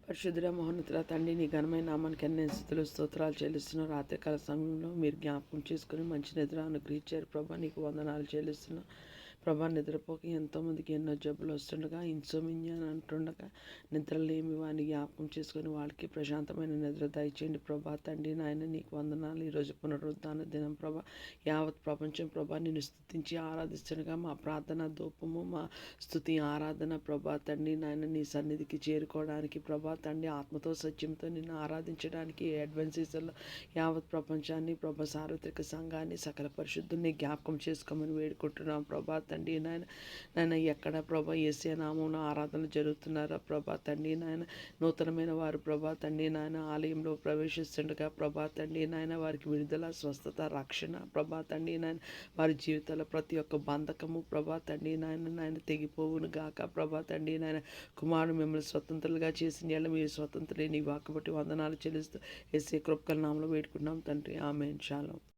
పరిశుద్ధుడ మహోన్నతుల తండ్రి, నీ ఘనమైన నామానికి అన్ని స్థుతులు స్తోత్రాలు చెల్లిస్తున్న రాత్రికాల సమయంలో మీరు జ్ఞాపకం చేసుకుని మంచి నిద్ర అనుగ్రహించారు ప్రభా. నీకు వందనాలు చెల్లిస్తున్నా ప్రభా. నిద్రపోక ఎంతోమందికి ఎన్నో జబ్బులు వస్తుండగా, ఇన్సోమినియా అని అంటుండగా, నిద్రలేమి వాడిని జ్ఞాపకం చేసుకుని వాళ్ళకి ప్రశాంతమైన నిద్ర దయచేయండి ప్రభా. తండ్రి నాయన నీకు వందనాలు. ఈరోజు పునరుద్ధాన దినం ప్రభా. యావత్ ప్రపంచం ప్రభా నిన్ను స్తుతించి ఆరాధిస్తుండగా మా ప్రార్థన ధూపము, మా స్తుతి ఆరాధన ప్రభా తండ్రి నాయన నీ సన్నిధికి చేరుకోవడానికి ప్రభా తండ్రి, ఆత్మతో సత్యంతో నిన్ను ఆరాధించడానికి అడ్వెన్సీస్లో యావత్ ప్రపంచాన్ని ప్రభా, సార్వత్రిక సంఘాన్ని సకల పరిశుద్ధుల్ని జ్ఞాపకం చేసుకోమని వేడుకుంటున్నాం ప్రభా తండ్రి నాయన. నాయన ఎక్కడ ప్రభా యేసయ్య నామమున ఆరాధనలు జరుగుతున్నారా ప్రభా తండ్రి నాయన. నూతనమైన వారు ప్రభా తండ్రి నాయన ఆలయంలో ప్రవేశిస్తుండగా ప్రభా తండ్రి నాయన వారికి విడుదల, స్వస్థత, రక్షణ ప్రభా తండ్రి నాయన. వారి జీవితాల ప్రతి ఒక్క బంధకము ప్రభా తండ్రి నాయన తెగిపోవును గాక ప్రభా తండ్రి నాయన. కుమారుడు మిమ్మల్ని స్వతంత్రులుగా చేసిన ఎడల మీరు స్వతంత్రులే. నీ వాక్కు బట్టి వందనాలు చెల్లిస్తూ యేసయ్య కృపగల నామములో వేడుకుంటున్నాం తండ్రి. ఆమేన్. షాలోమ్.